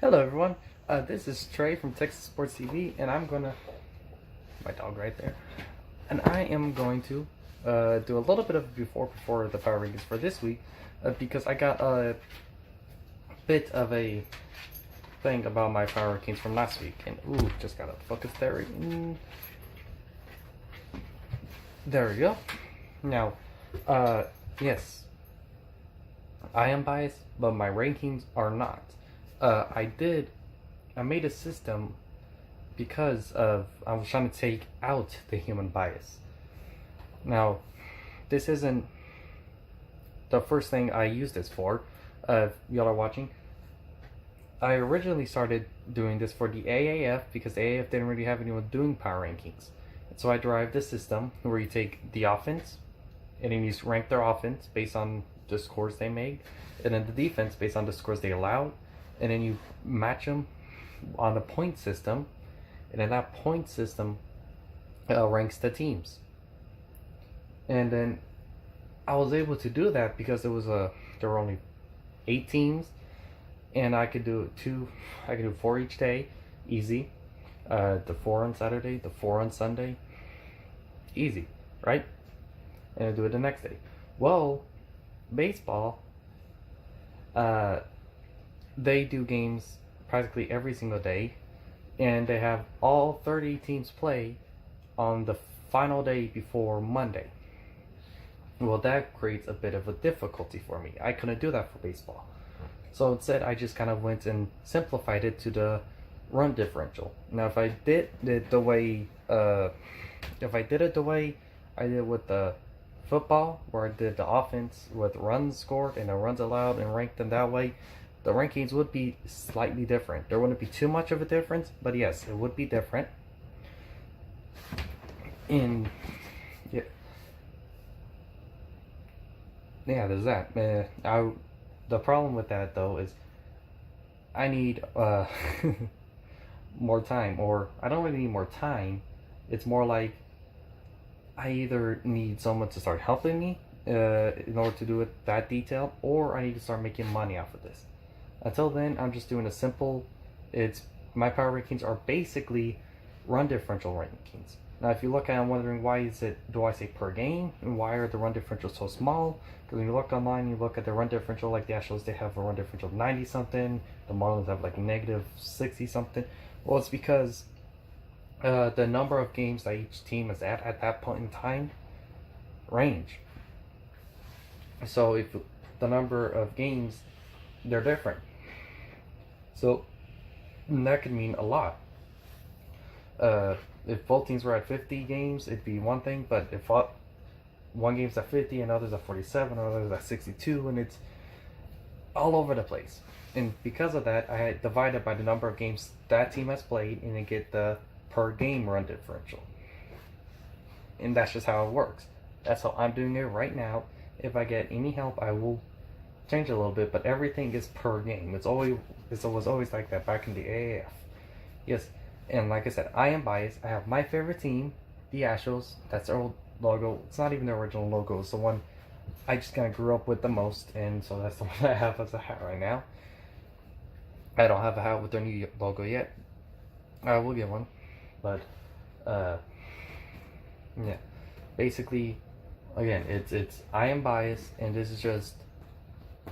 Hello everyone, this is Trey from Texas Sports TV, and I'm gonna, my dog right there, and I am going to do a little bit of before the Power Rankings for this week, because I got a bit of a thing about my Power Rankings from last week, and ooh, just gotta focus there. There we go. Now, yes, I am biased, but my rankings are not. I made a system because I was trying to take out the human bias. Now, this isn't the first thing I used this for. Y'all are watching. I originally started doing this for the AAF because the AAF didn't really have anyone doing power rankings. So I derived this system where you take the offense and then you rank their offense based on the scores they made, and then the defense based on the scores they allowed, and then you match them on the point system, and then that point system ranks the teams. And then I was able to do that because there were only 8 teams, and I could do 4 each day, easy. The 4 on Saturday, the 4 on Sunday, easy, right? And I do it the next day. Well, baseball, they do games practically every single day, and they have all 30 teams play on the final day before Monday. Well, that creates a bit of a difficulty for me. I couldn't do that for baseball. So instead, I just kind of went and simplified it to the run differential. Now, if I did it the way I did with the football, where I did the offense with runs scored and the runs allowed and ranked them that way, the rankings would be slightly different. There wouldn't be too much of a difference, but yes, it would be different. And yeah, there's that. The problem with that though is I need more time, or I don't really need more time. It's more like I either need someone to start helping me in order to do it that detailed, or I need to start making money off of this. Until then, I'm just doing a simple, my power rankings are basically run differential rankings. Now, if you look at it, I'm wondering do I say per game, and why are the run differentials so small? Because when you look online, you look at the run differential, like the Astros, they have a run differential of 90 something, the Marlins have like negative 60 something. Well, it's because the number of games that each team is at that point in time range. So if the number of games, they're different. So that could mean a lot. If both teams were at 50 games, it'd be one thing, but if one game's at 50 and others at 47, others at 62, and it's all over the place. And because of that, I divided by the number of games that team has played, and then get the per game run differential. And that's just how it works. That's how I'm doing it right now. If I get any help, I will change a little bit, but everything is per game. It was always like that back in the AAF. Yes, and like I said, I am biased. I have my favorite team, the Astros. That's their old logo. It's not even the original logo. It's the one I just kind of grew up with the most, and so that's the one I have as a hat right now. I don't have a hat with their new logo yet. I will get one, but yeah. Basically, again, it's I am biased, and this is just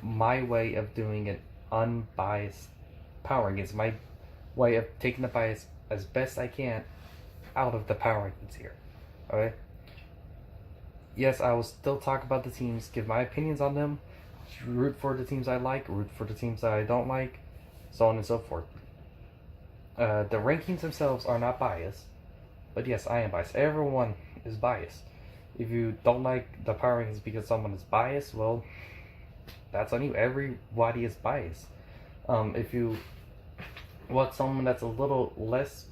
my way of doing an unbiased power rankings. My way of taking the bias as best I can out of the power rankings here. Okay. Yes, I will still talk about the teams, give my opinions on them, root for the teams I like, root for the teams that I don't like, so on and so forth. The rankings themselves are not biased, but yes, I am biased. Everyone is biased. If you don't like the power rankings because someone is biased, well, that's on you. Everybody is biased. If you want someone that's a little less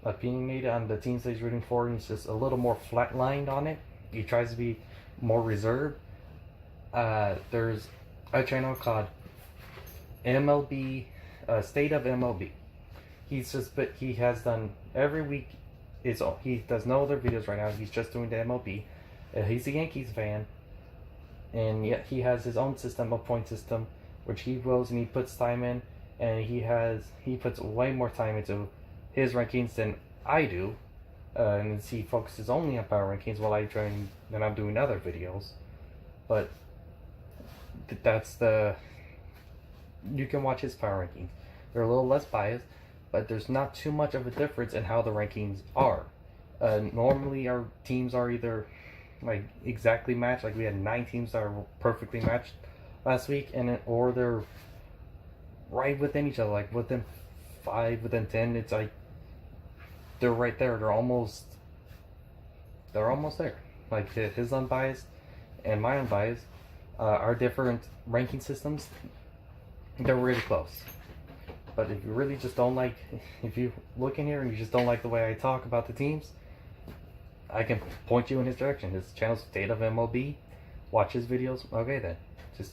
opinionated on the teams that he's rooting for, and he's just a little more flatlined on it, he tries to be more reserved, there's a channel called MLB State of MLB. He has done every week. He does no other videos right now. He's just doing the MLB. He's a Yankees fan, and yet he has his own system, a point system, which he goes and he puts time in, and he puts way more time into his rankings than I do, and he focuses only on power rankings while I'm doing other videos. But that's you can watch his power rankings. They're a little less biased, but there's not too much of a difference in how the rankings are. Normally our teams are either like exactly matched, like we had 9 teams that are perfectly matched last week, or they're right within each other, like within 5, within 10. It's like they're right there. They're almost there. Like his unbiased and my unbiased are different ranking systems. They're really close. But if you really just don't like, if you look in here and you just don't like the way I talk about the teams, I can point you in his direction. His channel's State of MLB. Watch his videos. Okay then. Just,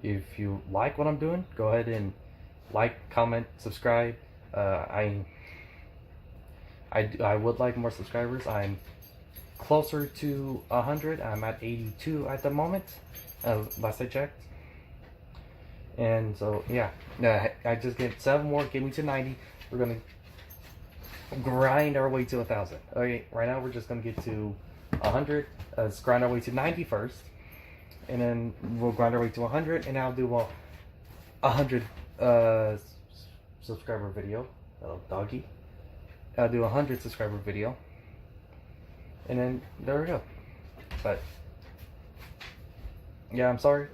if you like what I'm doing, go ahead and like, comment, subscribe. I would like more subscribers. I'm closer to 100. I'm at 82 at the moment, last I checked. And so yeah, I just get 7 more, get me to 90. We're gonna grind our way to 1,000. Okay, right now we're just gonna get to 100. Let's grind our way to 90 first, and then we'll grind our way to 100, and I'll do a 100 subscriber video. Little doggy. I'll do a 100 subscriber video, and then there we go. But yeah, I'm sorry.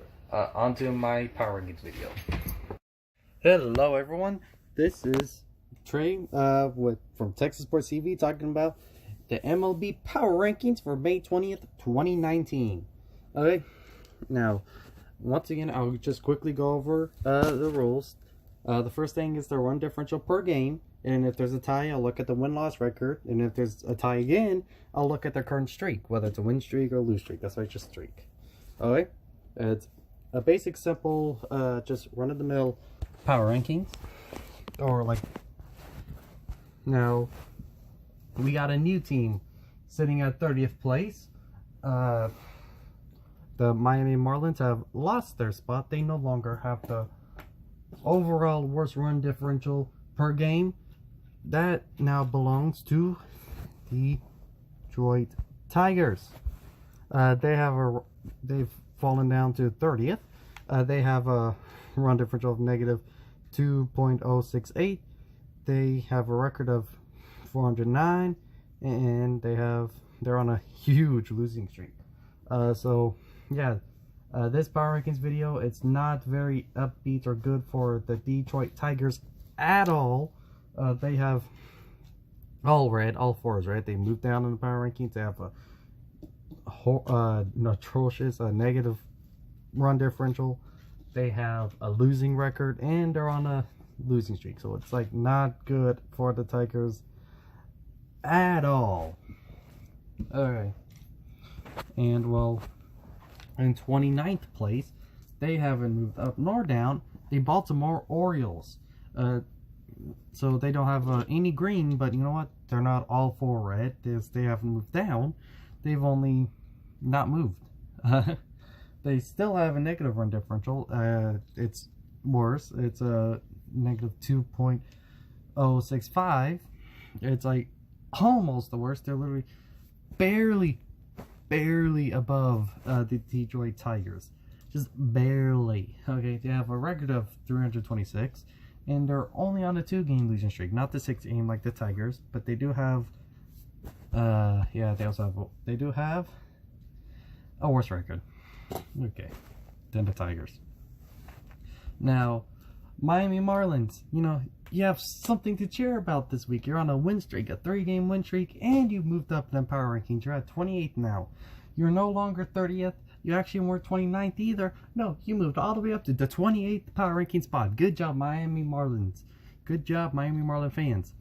Onto my Power Rankings video. Hello everyone, this is Trey from Texas Sports TV talking about the MLB Power Rankings for May 20th, 2019. Okay, now once again I'll just quickly go over the rules. The first thing is the run differential per game, and if there's a tie I'll look at the win-loss record, and if there's a tie again I'll look at their current streak, whether it's a win streak or a lose streak. That's why it's just streak. Okay, it's a basic, simple, just run-of-the-mill power rankings. Or like, now we got a new team sitting at 30th place. The Miami Marlins have lost their spot. They no longer have the overall worst run differential per game. That now belongs to the Detroit Tigers. They've fallen down to 30th. They have a run differential of negative 2.068. They have a record of 409, and they're on a huge losing streak. So yeah, this Power Rankings video, it's not very upbeat or good for the Detroit Tigers at all. They have all red, all 4s red. They moved down in the Power Rankings. They have a atrocious negative run differential. They have a losing record, and they're on a losing streak. So it's like not good for the Tigers at all. Okay, and well, in 29th place, they haven't moved up nor down, the Baltimore Orioles. So they don't have any green, but you know what? They're not all 4 red. They haven't moved down. They've only not moved. They still have a negative run differential. It's worse. It's a negative 2.065. It's like almost the worst. They're literally barely above the Detroit Tigers. Just barely. Okay, they have a record of 326, and they're only on a 2-game losing streak, not the 6-game like the Tigers, but they do have they do have a worse record, okay, than the Tigers. Now, Miami Marlins, you have something to cheer about this week. You're on a win streak, a 3-game win streak, and you've moved up in the Power Rankings. You're at 28th now. You're no longer 30th. You actually weren't 29th either. No, you moved all the way up to the 28th Power Ranking spot. Good job, Miami Marlins. Good job, Miami Marlin fans.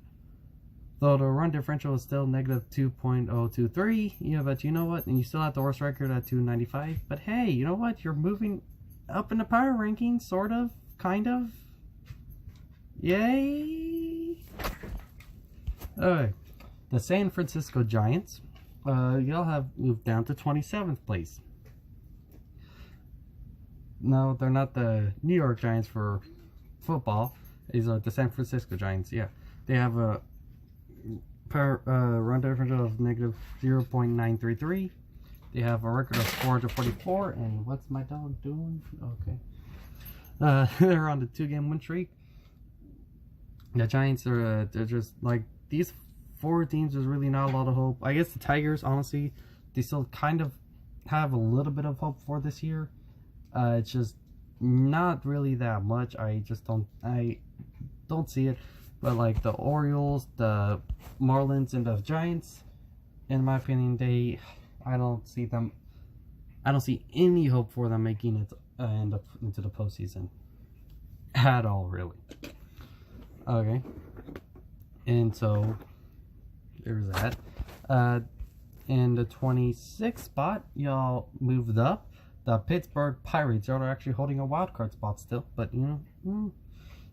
Though the run differential is still negative 2.023, but you know what? And you still have the worst record at 295. But hey, you know what? You're moving up in the Power Rankings, sort of, kind of. Yay! Alright, the San Francisco Giants, y'all have moved down to 27th place. No, they're not the New York Giants for football. These are the San Francisco Giants. Yeah, they have a run differential of negative 0.933. They have a record of 444. And what's my dog doing? Okay. They're on the 2-game win streak. The Giants are they're just like these 4 teams. There's really not a lot of hope. I guess the Tigers, honestly, they still kind of have a little bit of hope for this year. It's just not really that much. I don't see it. But like the Orioles, the Marlins, and the Giants, in my opinion, I don't see any hope for them making it into the postseason at all, really. Okay, and so there's that. In the 26th spot, y'all moved up. The Pittsburgh Pirates are actually holding a wild card spot still, but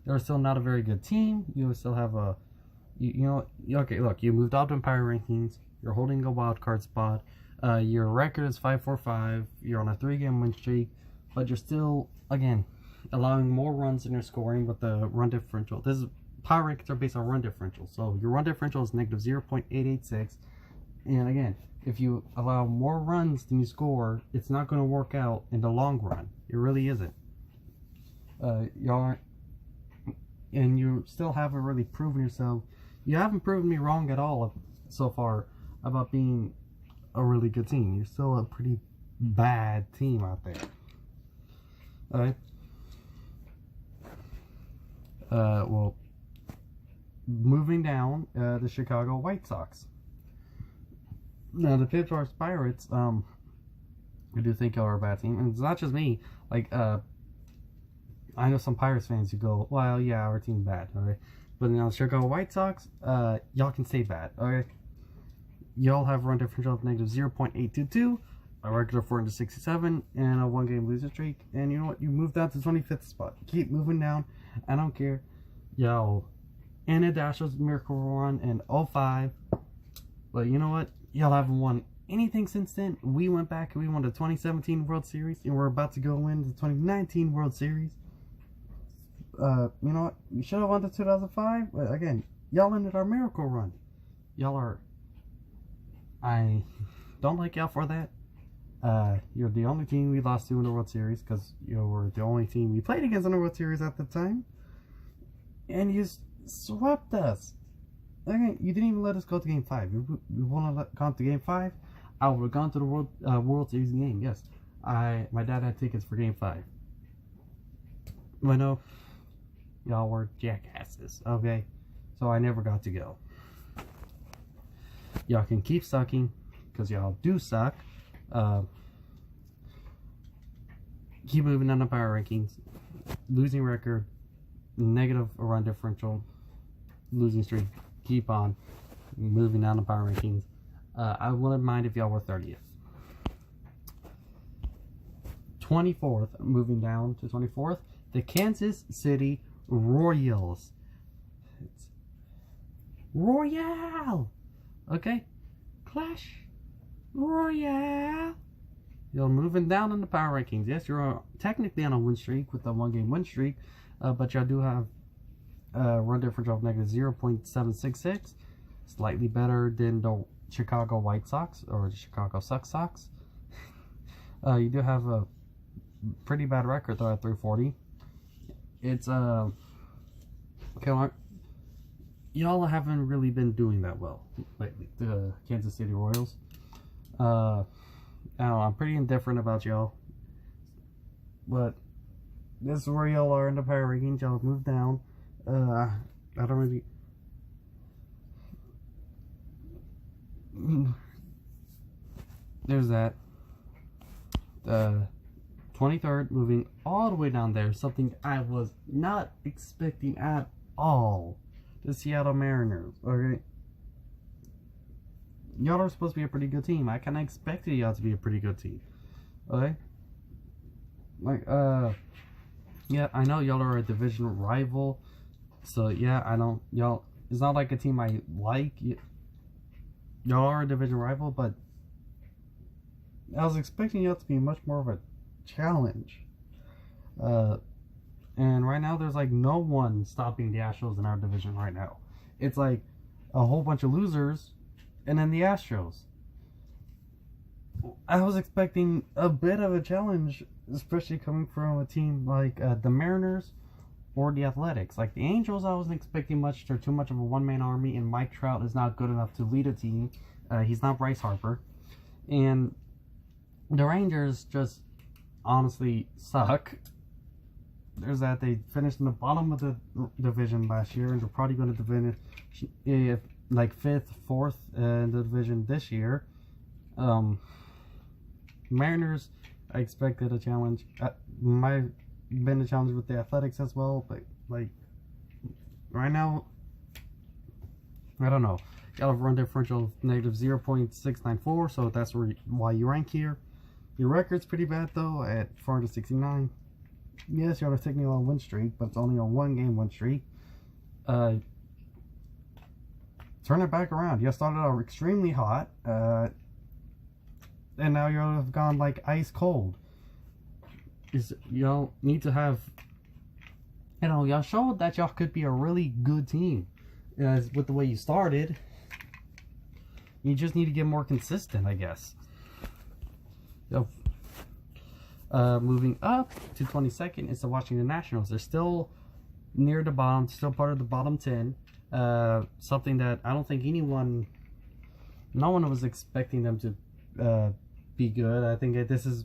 they're still not a very good team. You still have okay, look, you moved up in Power Rankings. You're holding a wild card spot. Your record is 5-4-5. You're on a 3-game win streak, but you're still, again, allowing more runs in your scoring with the run differential. Power rankings are based on run differential, so your run differential is negative 0.886. And again, if you allow more runs than you score, it's not going to work out in the long run. It really isn't. Y'all aren't, and you still haven't really proven yourself. You haven't proven me wrong at all so far about being a really good team. You're still a pretty bad team out there. Alright. Well, moving down, the Chicago White Sox. Now, the Pittsburgh Pirates, I do think y'all are a bad team. And it's not just me. Like, I know some Pirates fans who go, well, yeah, our team's bad, alright? But now, the Chicago White Sox, y'all can stay bad, alright? Y'all have a run differential of negative 0.822, a record of 467, and a 1-game losing streak. And you know what? You moved down to 25th spot. Keep moving down. I don't care. Y'all ended the Astros miracle run in 05. But you know what? Y'all haven't won anything since then. We went back and we won the 2017 World Series, and we're about to go win the 2019 World Series. You know what? You should have won the 2005. But again, y'all ended our miracle run. Y'all are... I don't like y'all for that. You're the only team we lost to in the World Series, because you were the only team we played against in the World Series at the time. And you swept us. Okay, you didn't even let us go to Game 5. You wouldn't have gone to Game 5. I would have gone to the World Series game. Yes, my dad had tickets for Game 5. I know y'all were jackasses. Okay, so I never got to go. Y'all can keep sucking, because y'all do suck. Keep moving on the power rankings. Losing record, negative run differential, losing streak. Keep on moving down the power rankings. I wouldn't mind if y'all were 30th. 24th, moving down to 24th, the Kansas City Royals. It's Royale! Okay? Clash Royale! You're moving down in the power rankings. Yes, you're technically on a win streak with a 1-game win streak, but y'all do have run differential of negative 0.766, slightly better than the Chicago White Sox or the Chicago Sox. You do have a pretty bad record though at 340. It's y'all haven't really been doing that well lately. The Kansas City Royals. I don't know, I'm pretty indifferent about y'all, but this is where y'all are in the power rankings. Y'all have moved down. I don't really... There's that. 23rd, moving all the way down there. Something I was not expecting at all. The Seattle Mariners. Okay? Y'all are supposed to be a pretty good team. I kind of expected y'all to be a pretty good team. Okay? Like, yeah, I know y'all are a division rival. So, yeah, y'all, it's not like a team I like. Y'all are a division rival, but I was expecting y'all to be much more of a challenge. And And right now, there's like no one stopping the Astros in our division right now. It's like a whole bunch of losers, and then the Astros. I was expecting a bit of a challenge, especially coming from a team like the Mariners or the Athletics. Like the Angels, I wasn't expecting much. They're too much of a one-man army, and Mike Trout is not good enough to lead a team. He's not Bryce Harper. And the Rangers just honestly suck. There's that. They finished in the bottom of the division last year, and they're probably going to finish like 5th, 4th in the division this year. Mariners, I expected a challenge. Might have been a challenge with the Athletics as well, but like right now, I don't know. Got a run differential of negative 0.694, so that's why you rank here. Your record's pretty bad though at 469. Yes, you're on a technically on win streak, but it's only a 1-game win streak. Turn it back around. You started out extremely hot, and now you've gone like ice cold. Y'all need to have, y'all showed that y'all could be a really good team with the way you started. You just need to get more consistent, I guess. Moving up to 22nd is the Washington Nationals. They're still near the bottom, still part of the bottom 10. Something that I don't think no one was expecting them to be good. I think this is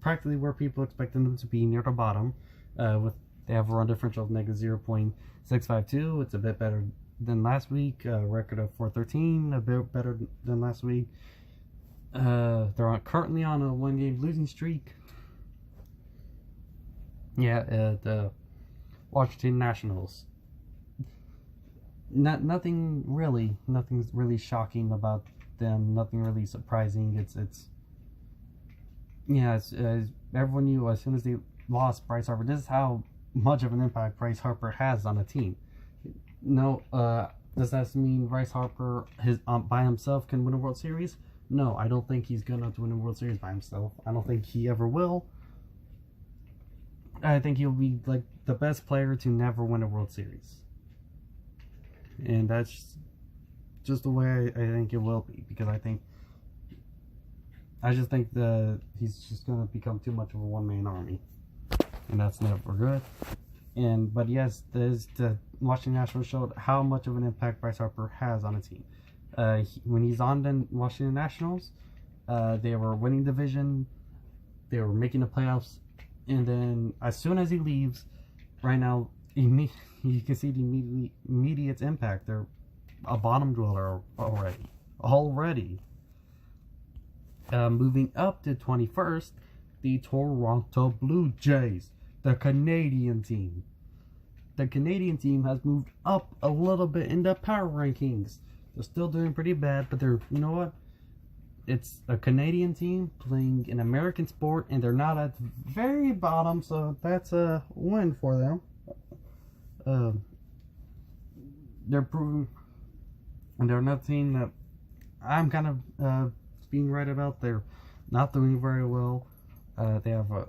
practically where people expected them to be, near the bottom. They have a run differential of negative 0.652. It's a bit better than last week. Record of 413, a bit better than last week. They're currently on a 1-game losing streak. The Washington Nationals. Nothing's really shocking about them. Nothing really surprising. It's everyone knew as soon as they lost Bryce Harper. This is how much of an impact Bryce Harper has on a team. Does that mean Bryce Harper by himself can win a World Series? No, I don't think he's good enough to win a World Series by himself. I don't think he ever will. I think he'll be like the best player to never win a World Series. And that's just the way I think it will be, because I just think that he's just going to become too much of a one-man army, and that's never good. But yes, the Washington Nationals showed how much of an impact Bryce Harper has on a team. When he's on the Washington Nationals, they were winning division, they were making the playoffs, and then as soon as he leaves, right now, you can see the immediate impact. They're a bottom dweller already. Moving up to 21st, the Toronto Blue Jays, the Canadian team. The Canadian team has moved up a little bit in the power rankings. They're still doing pretty bad, but you know what? It's a Canadian team playing an American sport, and they're not at the very bottom, so that's a win for them. They're proving, and they're not team that I'm kind of being right about. They're not doing very well. They have a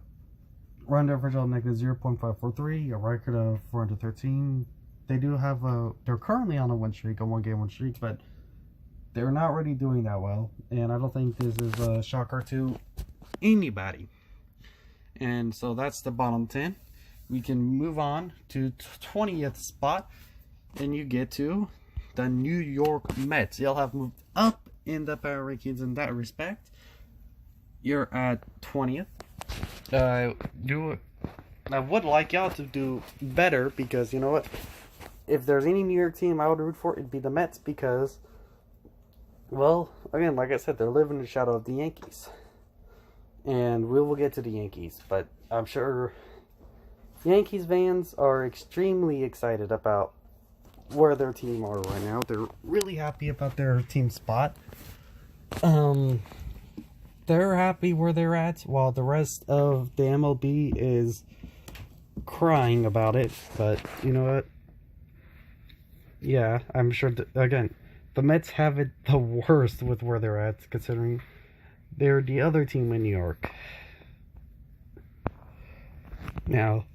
run differential of negative 0.543, a record of 413. They do have they're currently on a 1-game win streak, but they're not really doing that well, and I don't think this is a shocker to anybody. And so that's the bottom 10. We can move on to 20th spot, and you get to the New York Mets. They'll have moved up in the power rankings in that respect. You're at 20th. I would like y'all to do better, because you know what? If there's any New York team I would root for, it'd be the Mets, because, well, again, like I said, they're living in the shadow of the Yankees. And we will get to the Yankees, but I'm sure Yankees fans are extremely excited about where their team are right now. They're really happy about their team spot. They're happy where they're at, while the rest of the MLB is crying about it. But you know what? Yeah, I'm sure, again, the Mets have it the worst with where they're at, considering they're the other team in New York. Now,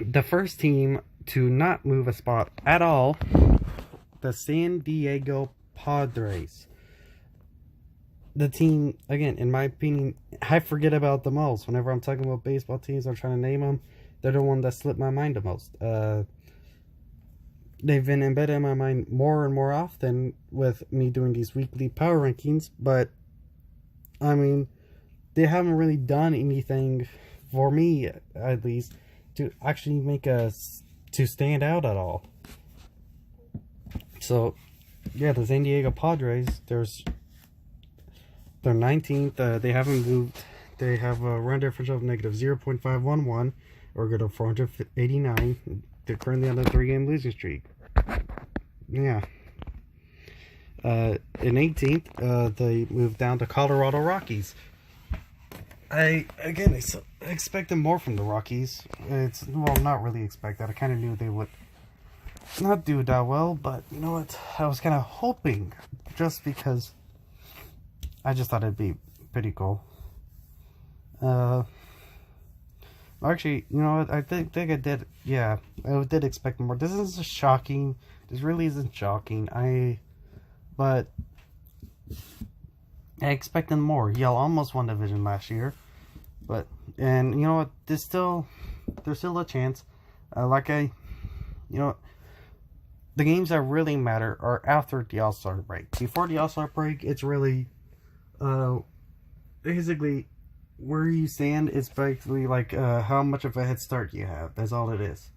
The first team to not move a spot at all, the San Diego Padres. The team, again, in my opinion, I forget about the most. Whenever I'm talking about baseball teams, I'm trying to name them. They're the one that slipped my mind the most. They've been embedded in my mind more and more often with me doing these weekly power rankings. But, I mean, they haven't really done anything, for me at least, to actually make us to stand out at all. So, yeah, the San Diego Padres, they're 19th. They haven't moved. They have a run differential of negative 0.511, or go to 489. They're currently on a 3-game losing streak. Yeah. In 18th, they moved down to Colorado Rockies. I expected more from the Rockies. Not really expected. I kind of knew they would not do that well, but you know what? I was kind of hoping, just because I just thought it'd be pretty cool. Actually, you know what? I think I did. Yeah, I did expect more. This isn't shocking. This really isn't shocking. But I expected more. Y'all almost won division last year, and you know what? There's still a chance. The games that really matter are after the All-Star break. Before the All-Star break, it's really, basically, where you stand is basically like how much of a head start you have. That's all it is.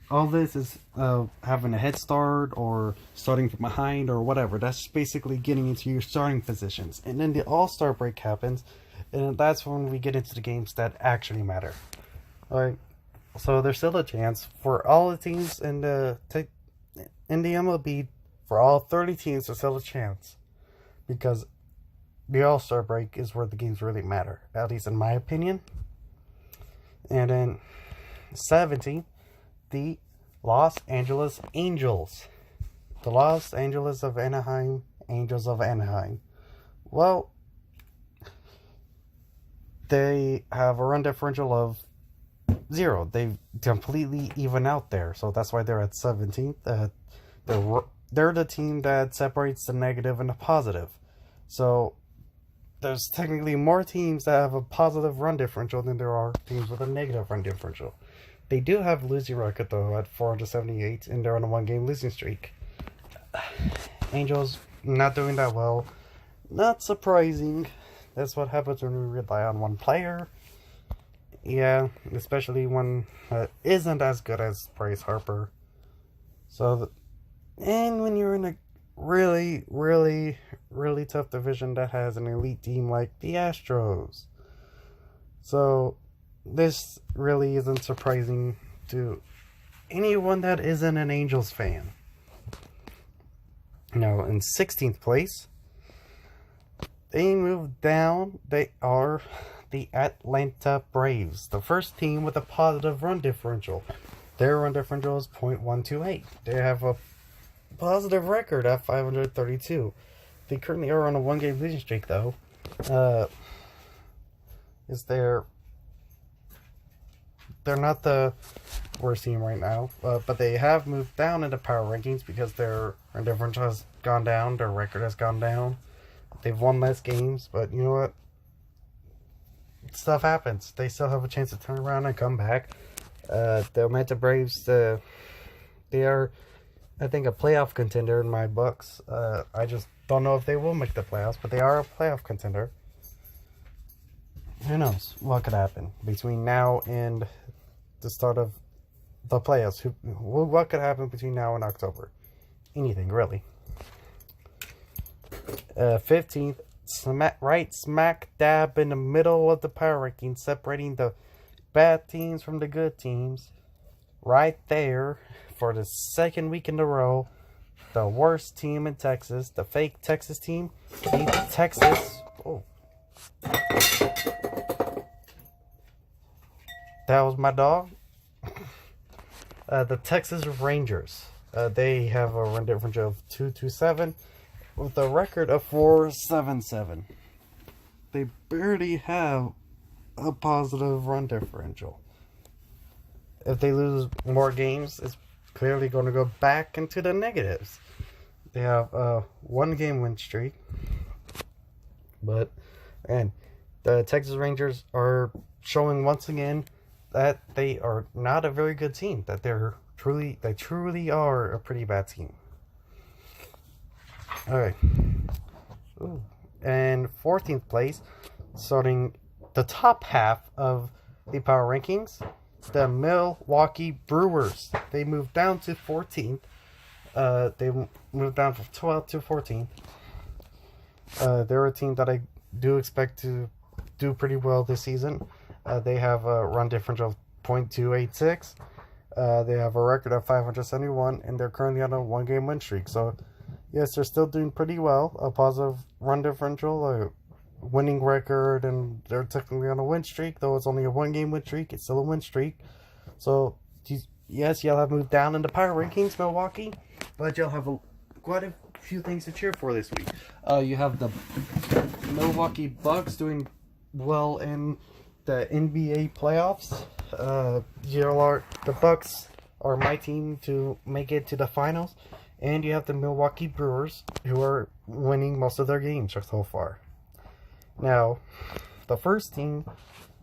All this is having a head start or starting from behind or whatever. That's basically getting into your starting positions. And then the All-Star break happens, and that's when we get into the games that actually matter. Alright, so there's still a chance for all the teams in the MLB, for all 30 teams, there's still a chance. Because the All-Star break is where the games really matter, at least in my opinion. And then 17, the Los Angeles Angels. The Los Angeles of Anaheim, Angels of Anaheim. Well, they have a run differential of 0. They completely even out there, so that's why they're at 17th. They're the team that separates the negative and the positive. So there's technically more teams that have a positive run differential than there are teams with a negative run differential. They do have a losing record though at 478, and they're on a 1-game losing streak. Angels not doing that well. Not surprising. That's what happens when we rely on one player. Yeah, especially one that isn't as good as Bryce Harper. And when you're in a really, really, really tough division that has an elite team like the Astros. So, this really isn't surprising to anyone that isn't an Angels fan. Now, in 16th place, they moved down. They are the Atlanta Braves, the first team with a positive run differential. Their run differential is .128. They have a positive record at 532. They currently are on a 1-game losing streak, though. They're not the worst team right now, but they have moved down into power rankings because their run differential has gone down, their record has gone down. They've won less games, but you know what? Stuff happens. They still have a chance to turn around and come back. The Atlanta Braves, they are, I think, a playoff contender in my books. I just don't know if they will make the playoffs, but they are a playoff contender. Who knows what could happen between now and the start of the playoffs? What could happen between now and October? Anything, really. 15th, right smack dab in the middle of the power rankings, separating the bad teams from the good teams. Right there, for the second week in a row, the worst team in Texas, the fake Texas team, beat Texas. Oh. That was my dog. The Texas Rangers. They have a run differential of 227 with a record of 477. They barely have a positive run differential. if they lose more games, it's clearly going to go back into the negatives. They have a 1-game win streak, and the Texas Rangers are showing once again that they are not a very good team. That they truly are a pretty bad team. All right. Ooh. And 14th place, starting the top half of the power rankings, the Milwaukee Brewers. They moved down to 14th. They moved down from 12th to 14th. They're a team that I do expect to do pretty well this season. They have a run differential of .286. They have a record of 571, and they're currently on a 1-game win streak. So, yes, they're still doing pretty well. A positive run differential, a winning record, and they're technically on a win streak. Though it's only a 1-game win streak, it's still a win streak. So, yes, y'all have moved down in the power rankings, Milwaukee, but y'all have quite a few things to cheer for this week. You have the Milwaukee Bucks doing well in the NBA playoffs. The Bucks are my team to make it to the finals, and you have the Milwaukee Brewers, who are winning most of their games so far. Now, the first team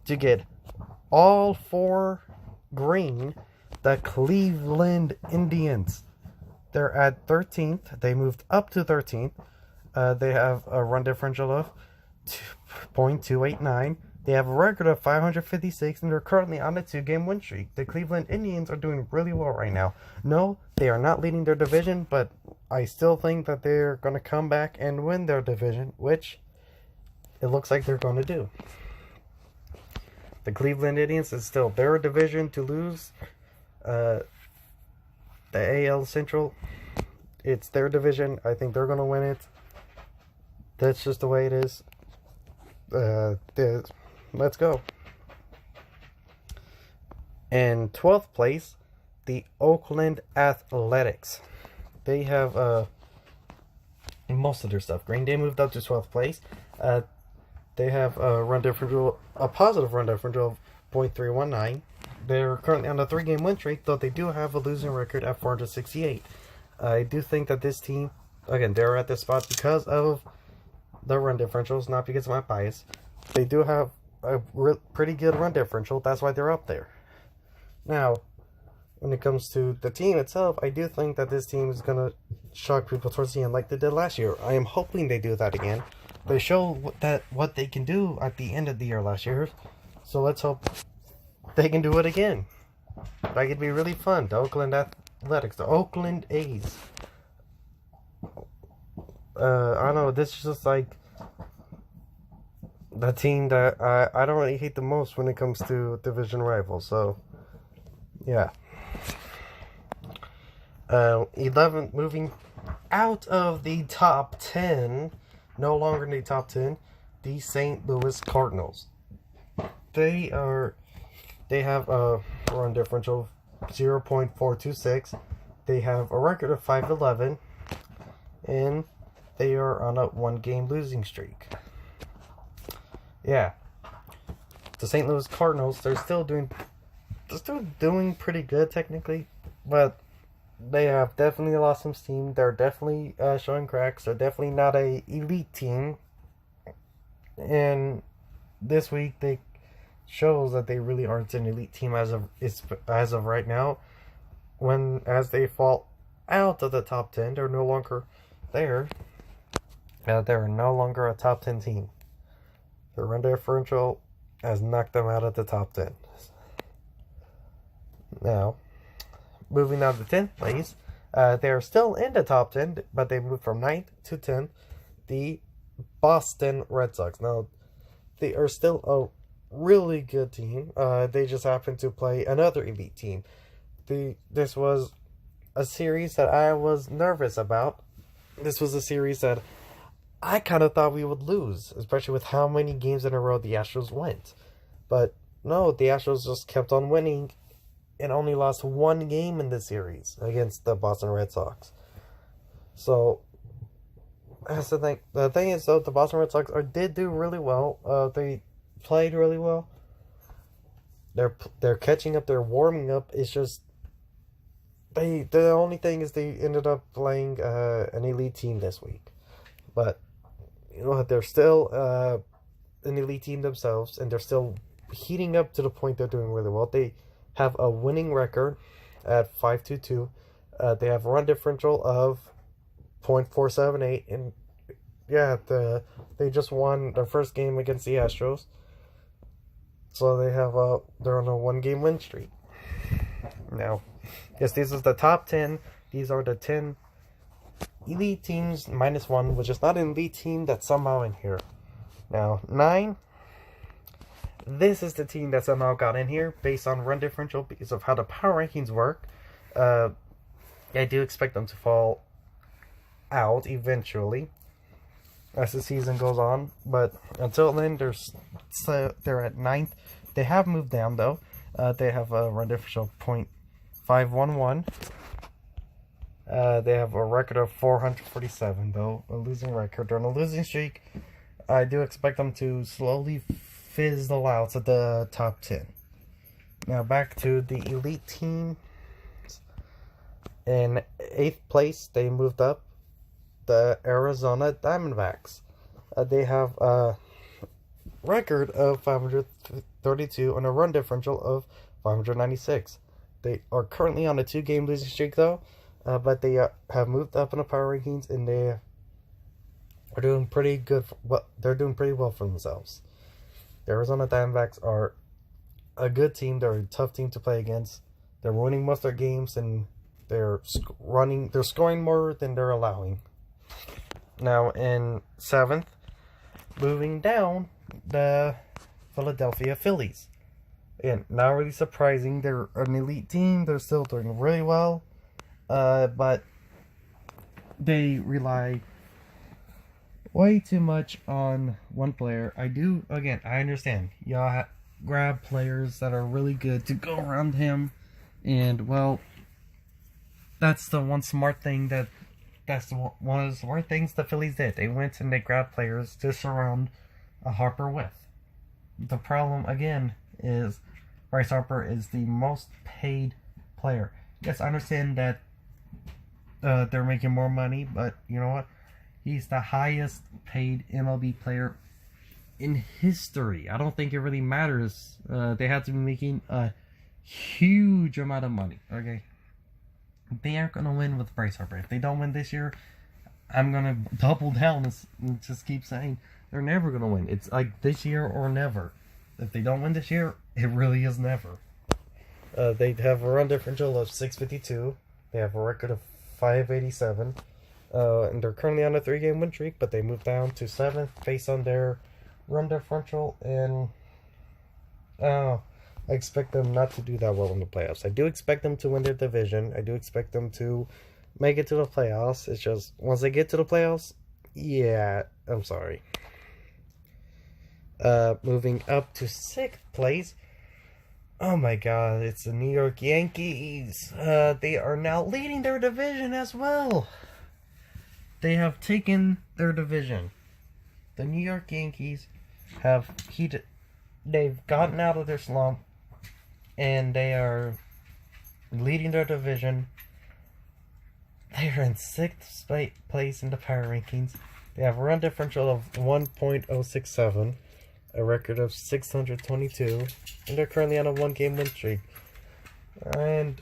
to get all 4 green, the Cleveland Indians. They're at 13th. They moved up to 13th. They have a run differential of .289. They have a record of 556, and they're currently on a 2-game win streak. The Cleveland Indians are doing really well right now. No, they are not leading their division, but I still think that they're going to come back and win their division, which it looks like they're going to do. The Cleveland Indians is still their division to lose. The AL Central, it's their division. I think they're going to win it. That's just the way it is. Let's go. In 12th place, the Oakland Athletics. They have most of their stuff green. They moved up to 12th place. They have a positive run differential of .319. They're currently on a 3-game win streak, though they do have a losing record at 468. I do think that this team, again, they're at this spot because of the run differentials, not because of my bias. They do have a pretty good run differential. That's why they're up there. Now, when it comes to the team itself, I do think that this team is going to shock people towards the end like they did last year. I am hoping they do that again. They show what they can do at the end of the year last year. So let's hope they can do it again. That could be really fun. The Oakland Athletics, the Oakland A's. I don't know, this is just like the team that I don't really hate the most when it comes to division rivals. So, yeah. 11, moving out of the top 10, no longer in the top 10, the St. Louis Cardinals. They have a run differential of 0.426. They have a record of 511, and they are on a 1-game losing streak. Yeah, the St. Louis Cardinals, they're still doing pretty good technically, but they have definitely lost some steam. They're definitely showing cracks. They're definitely not a elite team, and this week they shows that they really aren't an elite team as of right now. As they fall out of the top 10, they're no longer there. They're no longer a top 10 team. Their run differential has knocked them out of the top 10. Now, moving down to 10th place, they're still in the top 10, but they moved from 9th to 10th. The Boston Red Sox. Now, they are still a really good team. They just happen to play another elite team. This was a series that I was nervous about. This was a series that I kind of thought we would lose, especially with how many games in a row the Astros went. But no, the Astros just kept on winning and only lost 1 game in this series against the Boston Red Sox. So, that's the thing. The thing is, though, the Boston Red Sox did do really well. They played really well. they're catching up. They're warming up. It's just the only thing is they ended up playing an elite team this week, but you know what? They're still an elite team themselves, and they're still heating up to the point they're doing really well. They have a winning record at 5.22. They have a run differential of .478, and yeah, they just won their first game against the Astros. So they're on a 1-game win streak. Now, yes, this is the top 10. These are the 10 elite teams minus 1, which is not an elite team that's somehow in here. Now, 9. This is the team that somehow got in here based on run differential because of how the power rankings work. I do expect them to fall out eventually as the season goes on, but until then they're at 9th. They have moved down though. They have a run differential of .511. They have a record of 447 though, a losing record. They're on a losing streak. I do expect them to slowly fizzle out at the top 10. Now back to the elite team. In 8th place, they moved up, the Arizona Diamondbacks. They have a record of 532 and a run differential of 596. They are currently on a 2-game losing streak though, but they have moved up in the power rankings, and they are doing pretty good. They're doing pretty well for themselves. The Arizona Diamondbacks are a good team. They're a tough team to play against. They're winning most of their games, and they're scoring more than they're allowing. Now in 7th, moving down, the Philadelphia Phillies. Again, not really surprising. They're an elite team. They're still doing really well, but they rely way too much on one player. I understand. Y'all grab players that are really good to go around him, and well, that's the one smart thing one of the smart things the Phillies did. They went and they grabbed players to surround Harper with. The problem again is Bryce Harper is the most paid player. Yes, I understand that they're making more money, but you know what? He's the highest paid MLB player in history. I don't think it really matters. They have to be making a huge amount of money. Okay, they aren't going to win with Bryce Harper. If they don't win this year, I'm going to double down and just keep saying they're never going to win. It's like this year or never. If they don't win this year, it really is never. They have a run differential of 652. They have a record of 587. And they're currently on a 3-game win streak, but they moved down to 7th based on their run differential, and I expect them not to do that well in the playoffs. I do expect them to win their division. I do expect them to make it to the playoffs. It's just, once they get to the playoffs, yeah, I'm sorry. Moving up to 6th place, oh my god, it's the New York Yankees. They are now leading their division as well. They have taken their division. The New York Yankees they've gotten out of their slump, and they are leading their division. They are in 6th place in the power rankings. They have a run differential of 1.067, a record of 622, and they're currently on a 1-game win streak. And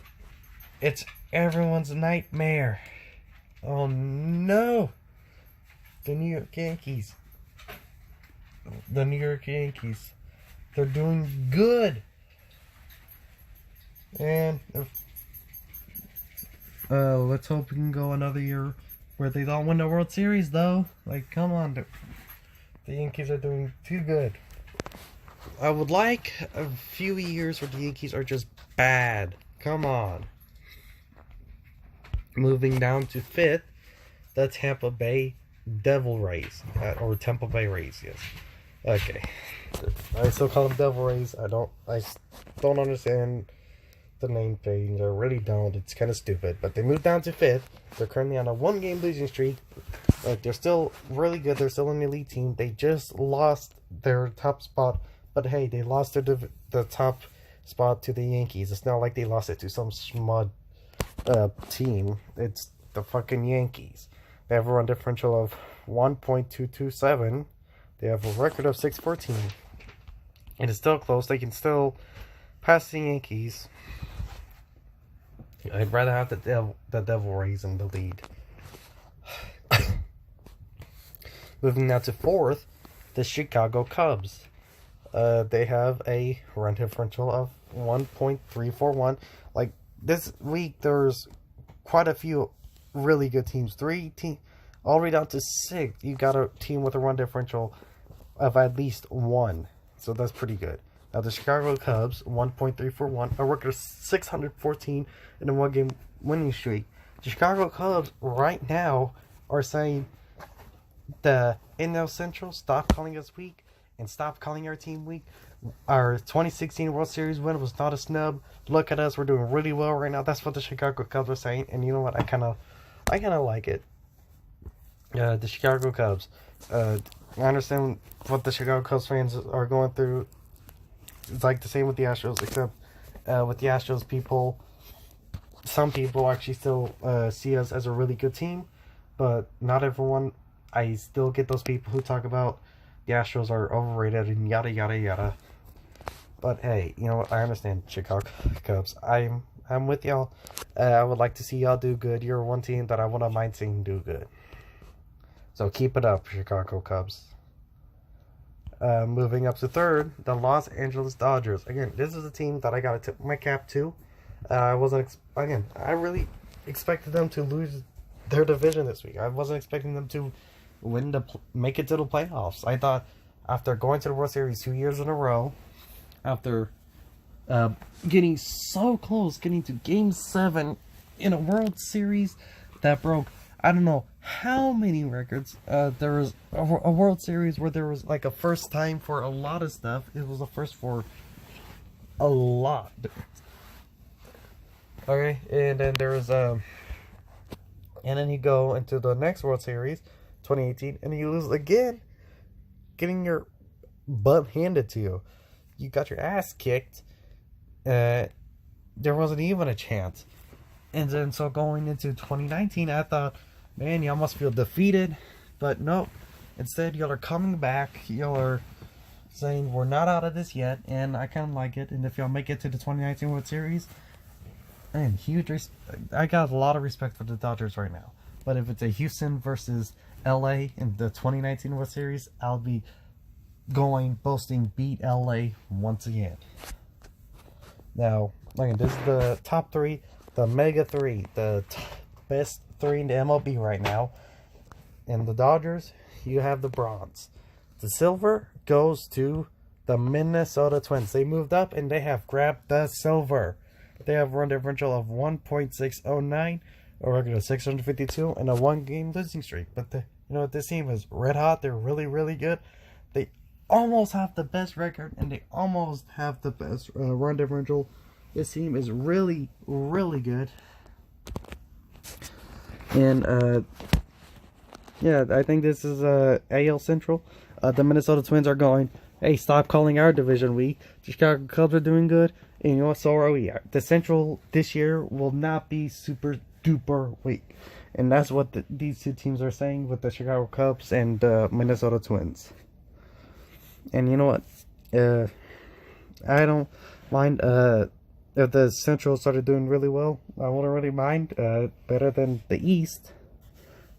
it's everyone's nightmare. Oh no! The New York Yankees. They're doing good. And let's hope we can go another year where they don't win the World Series, though. Like, come on. The Yankees are doing too good. I would like a few years where the Yankees are just bad. Come on. Moving down to 5th, the Tampa Bay Devil Rays, or Tampa Bay Rays, yes. Okay, I still call them Devil Rays. I don't understand the name change. I really don't. It's kind of stupid. But they moved down to 5th. They're currently on a 1-game losing streak. Like, they're still really good. They're still an elite team. They just lost their top spot, but hey, they lost the top spot to the Yankees. It's not like they lost it to some smud team. It's the fucking Yankees. They have a run differential of 1.227. They have a record of 614. It is still close. They can still pass the Yankees. I'd rather have the Devil Rays in the lead. Moving now to fourth, the Chicago Cubs. They have a run differential of 1.341. Like, this week, there's quite a few really good teams. 3 teams, all the way down to 6. You got a team with a run differential of at least 1. So that's pretty good. Now, the Chicago Cubs, 1.341, a record of 614 in a 1-game winning streak. The Chicago Cubs, right now, are saying the NL Central, stop calling us weak and stop calling our team weak. Our 2016 World Series win was not a snub. Look at us, we're doing really well right now. That's what the Chicago Cubs are saying, and you know what? I kind of like it. The Chicago Cubs. I understand what the Chicago Cubs fans are going through. It's like the same with the Astros, except with the Astros, some people actually still see us as a really good team, but not everyone. I still get those people who talk about the Astros are overrated and yada yada yada. But hey, you know what? I understand, Chicago Cubs. I'm with y'all. I would like to see y'all do good. You're one team that I wouldn't mind seeing do good. So keep it up, Chicago Cubs. Moving up to third, the Los Angeles Dodgers. Again, this is a team that I got to tip my cap to. I really expected them to lose their division this week. I wasn't expecting them to make it to the playoffs. I thought after going to the World Series 2 years in a row, after getting so close, getting to Game 7 in a World Series that broke, I don't know how many records. There was a World Series where there was like a first time for a lot of stuff. It was a first for a lot. Okay, and then there was and then you go into the next World Series, 2018, and you lose again, getting your butt handed to you. You got your ass kicked. There wasn't even a chance. And then so going into 2019, I thought, man, y'all must feel defeated. But nope. Instead, y'all are coming back. Y'all are saying we're not out of this yet, and I kind of like it. And if y'all make it to the 2019 World Series, man, I got a lot of respect for the Dodgers right now. But if it's a Houston versus LA in the 2019 World Series, I'll be boasting beat LA once again. Now, again, this is the top 3, the mega 3, the best 3 in the MLB right now. And the Dodgers, you have the bronze. The silver goes to the Minnesota Twins. They moved up and they have grabbed the silver. They have a run differential of 1.609, a record of 652, and a 1-game losing streak. But this team is red hot. They're really, really good. They almost have the best record, and they almost have the best run differential. This team is really, really good. And yeah, I think this is AL Central. The Minnesota Twins are going, hey, stop calling our division weak. The Chicago Cubs are doing good. And you know what? So are we. The Central this year will not be super duper weak. And that's what these two teams are saying with the Chicago Cubs and the Minnesota Twins. And you know what? I don't mind if the Central started doing really well. I wouldn't really mind. Better than the East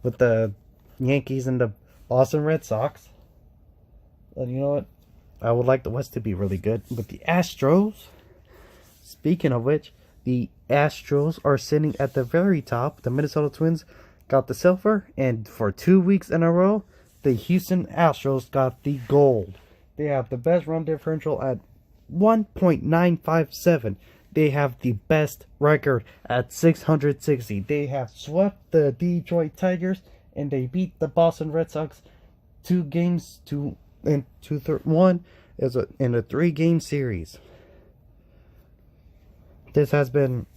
with the Yankees and the Boston Red Sox. And you know what? I would like the West to be really good. But the Astros, speaking of which, the Astros are sitting at the very top. The Minnesota Twins got the silver, and for 2 weeks in a row, the Houston Astros got the gold. They have the best run differential at 1.957. They have the best record at 660. They have swept the Detroit Tigers, and they beat the Boston Red Sox 2 games to 1 is in a 3-game series. This has been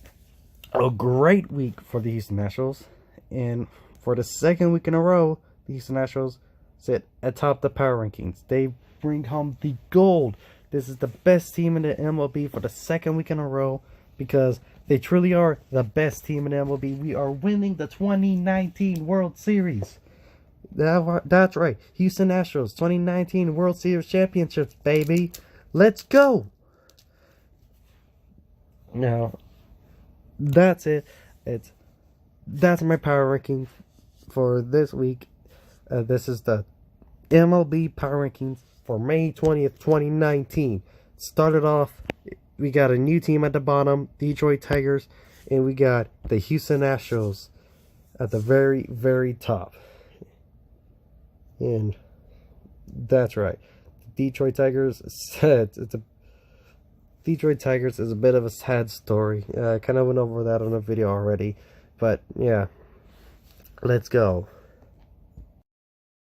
a great week for the Houston Astros, and for the 2nd week in a row, the Houston Astros sit atop the power rankings. They bring home the gold. This is the best team in the MLB for the second week in a row, because they truly are the best team in the MLB. We are winning the 2019 World Series. That's right. Houston Astros 2019 World Series championships, baby. Let's go. Now, that's it. That's my power ranking for this week. This is the MLB Power Rankings for May 20th, 2019. Started off, we got a new team at the bottom, Detroit Tigers, and we got the Houston Astros at the very, very top. And that's right. Detroit Tigers Detroit Tigers is a bit of a sad story. I kind of went over that on a video already, but yeah, let's go.